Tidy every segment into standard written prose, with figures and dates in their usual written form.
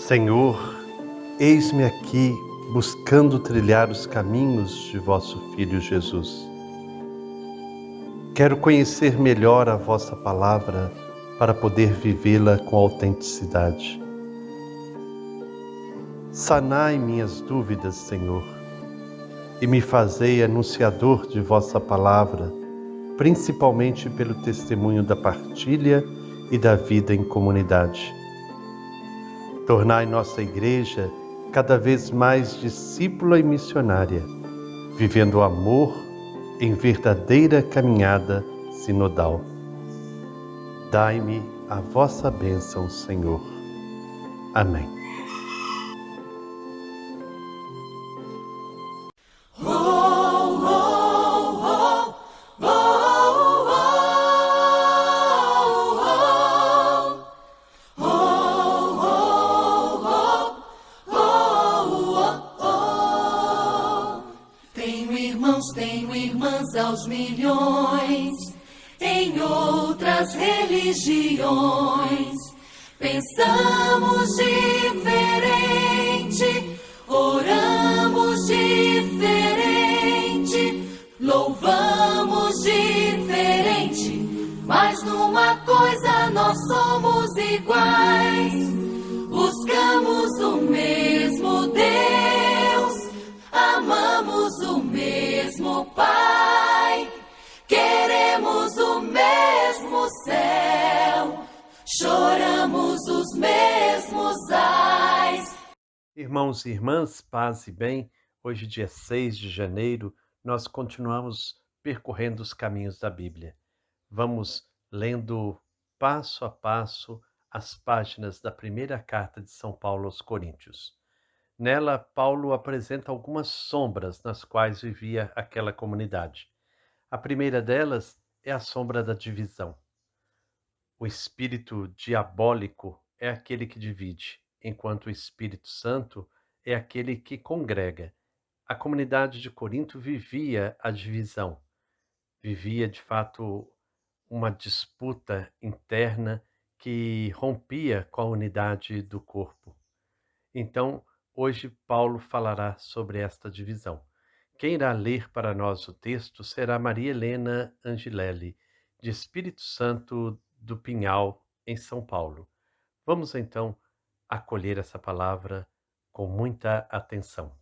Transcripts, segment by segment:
Senhor, eis-me aqui buscando trilhar os caminhos de vosso Filho Jesus. Quero conhecer melhor a vossa palavra para poder vivê-la com autenticidade. Sanai minhas dúvidas, Senhor, e me fazei anunciador de vossa palavra, principalmente pelo testemunho da partilha e da vida em comunidade. Tornai nossa Igreja cada vez mais discípula e missionária, vivendo o amor em verdadeira caminhada sinodal. Dai-me a vossa bênção, Senhor. Amém. Tenho irmãs aos milhões, em outras religiões. Pensamos diferente, oramos diferente, louvamos diferente, mas numa coisa nós somos iguais. Buscamos o mesmo Deus, amamos o mesmo Pai, queremos o mesmo céu, choramos os mesmos ais. Irmãos e irmãs, paz e bem, hoje dia 6 de janeiro, nós continuamos percorrendo os caminhos da Bíblia. Vamos lendo passo a passo as páginas da primeira carta de São Paulo aos Coríntios. Nela, Paulo apresenta algumas sombras nas quais vivia aquela comunidade. A primeira delas é a sombra da divisão. O espírito diabólico é aquele que divide, enquanto o Espírito Santo é aquele que congrega. A comunidade de Corinto vivia a divisão, vivia de fato uma disputa interna que rompia com a unidade do corpo. Então, hoje Paulo falará sobre esta divisão. Quem irá ler para nós o texto será Maria Helena Angilelli, de Espírito Santo do Pinhal, em São Paulo. Vamos então acolher essa palavra com muita atenção.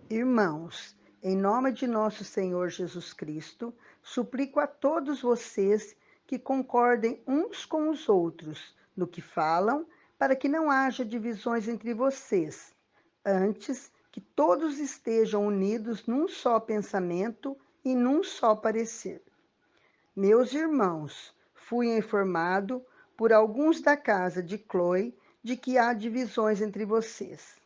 Irmãos, em nome de nosso Senhor Jesus Cristo, suplico a todos vocês que concordem uns com os outros no que falam, para que não haja divisões entre vocês. Antes, que todos estejam unidos num só pensamento e num só parecer. Meus irmãos, fui informado por alguns da casa de Cloe de que há divisões entre vocês.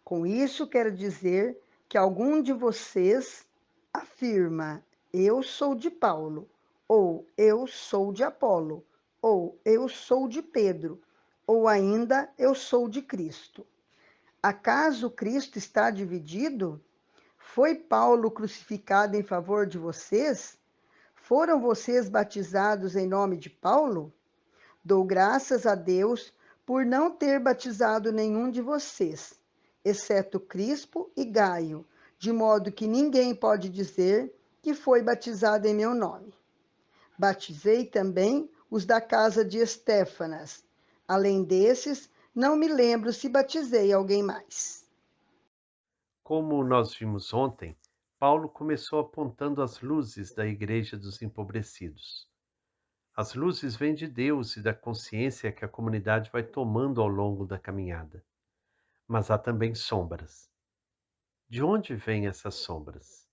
Com isso, quero dizer que algum de vocês afirma: eu sou de Paulo, ou eu sou de Apolo, ou eu sou de Pedro, ou ainda eu sou de Cristo. Acaso Cristo está dividido? Foi Paulo crucificado em favor de vocês? Foram vocês batizados em nome de Paulo? Dou graças a Deus por não ter batizado nenhum de vocês, exceto Crispo e Gaio, de modo que ninguém pode dizer que foi batizado em meu nome. Batizei também os da casa de Estéfanas. Além desses, não me lembro se batizei alguém mais. Como nós vimos ontem, Paulo começou apontando as luzes da Igreja dos Empobrecidos. As luzes vêm de Deus e da consciência que a comunidade vai tomando ao longo da caminhada. Mas há também sombras. De onde vêm essas sombras?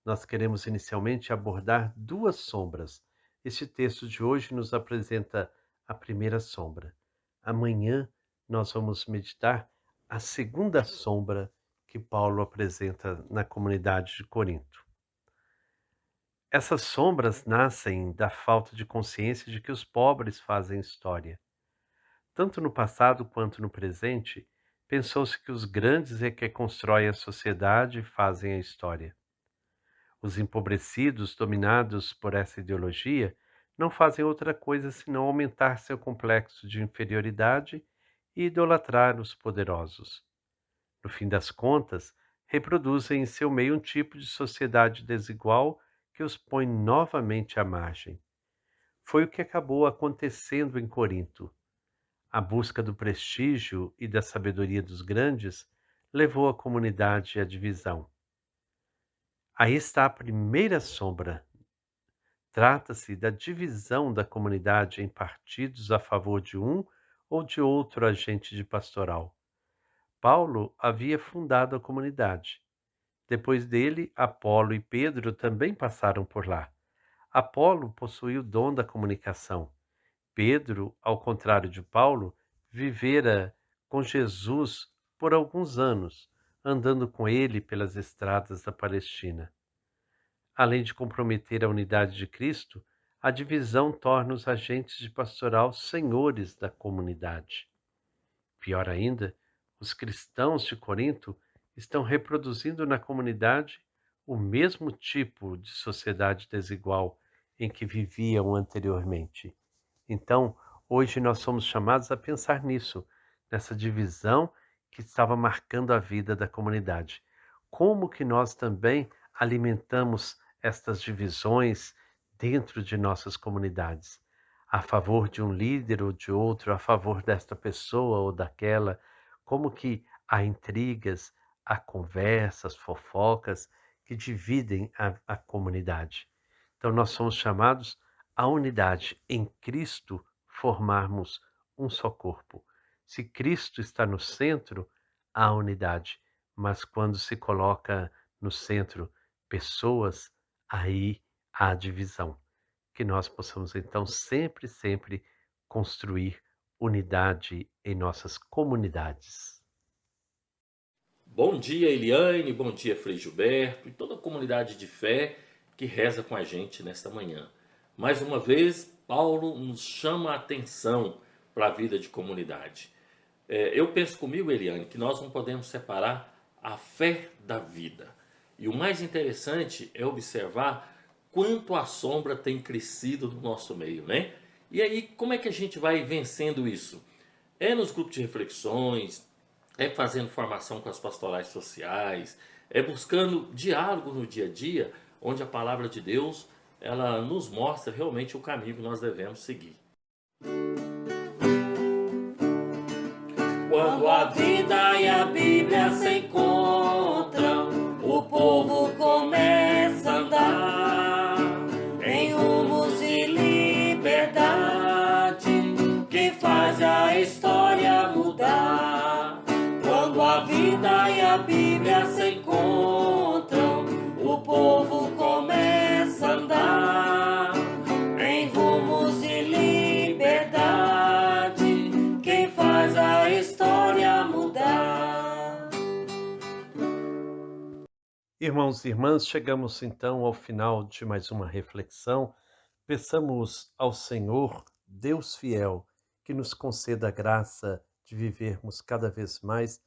Nós queremos inicialmente abordar duas sombras. Este texto de hoje nos apresenta a primeira sombra. Amanhã nós vamos meditar a segunda sombra que Paulo apresenta na comunidade de Corinto. Essas sombras nascem da falta de consciência de que os pobres fazem história. Tanto no passado quanto no presente, pensou-se que os grandes é que constroem a sociedade e fazem a história. Os empobrecidos, dominados por essa ideologia, não fazem outra coisa senão aumentar seu complexo de inferioridade e idolatrar os poderosos. No fim das contas, reproduzem em seu meio um tipo de sociedade desigual que os põe novamente à margem. Foi o que acabou acontecendo em Corinto. A busca do prestígio e da sabedoria dos grandes levou a comunidade à divisão. Aí está a primeira sombra. Trata-se da divisão da comunidade em partidos a favor de um ou de outro agente de pastoral. Paulo havia fundado a comunidade. Depois dele, Apolo e Pedro também passaram por lá. Apolo possuía o dom da comunicação. Pedro, ao contrário de Paulo, vivera com Jesus por alguns anos, andando com ele pelas estradas da Palestina. Além de comprometer a unidade de Cristo, a divisão torna os agentes de pastoral senhores da comunidade. Pior ainda, os cristãos de Corinto estão reproduzindo na comunidade o mesmo tipo de sociedade desigual em que viviam anteriormente. Então, hoje nós somos chamados a pensar nisso, nessa divisão que estava marcando a vida da comunidade. Como que nós também alimentamos estas divisões dentro de nossas comunidades? A favor de um líder ou de outro, a favor desta pessoa ou daquela? Como que há intrigas, há conversas, fofocas que dividem a comunidade? Então, nós somos chamados à unidade em Cristo, formarmos um só corpo. Se Cristo está no centro, há unidade, mas quando se coloca no centro pessoas, aí há divisão. Que nós possamos então sempre, sempre construir unidade em nossas comunidades. Bom dia, Eliane, bom dia, Frei Gilberto e toda a comunidade de fé que reza com a gente nesta manhã. Mais uma vez, Paulo nos chama a atenção para a vida de comunidade. Eu penso comigo, Eliane, que nós não podemos separar a fé da vida. E o mais interessante é observar quanto a sombra tem crescido no nosso meio, né? E aí, como é que a gente vai vencendo isso? É nos grupos de reflexões, é fazendo formação com as pastorais sociais, é buscando diálogo no dia a dia, onde a palavra de Deus ela nos mostra realmente o caminho que nós devemos seguir. Quando a vida e a Bíblia se encontram, o povo começa a andar em rumos de liberdade que faz a história mudar. Quando a vida e a Bíblia se encontram, o povo começa a andar em rumos de liberdade que faz a história mudar. Irmãos e irmãs, chegamos então ao final de mais uma reflexão. Peçamos ao Senhor, Deus fiel, que nos conceda a graça de vivermos cada vez mais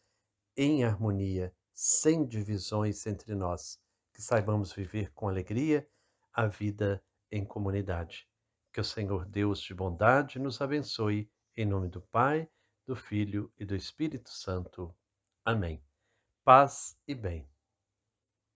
em harmonia, sem divisões entre nós, que saibamos viver com alegria a vida em comunidade. Que o Senhor Deus de bondade nos abençoe, em nome do Pai, do Filho e do Espírito Santo. Amém. Paz e bem.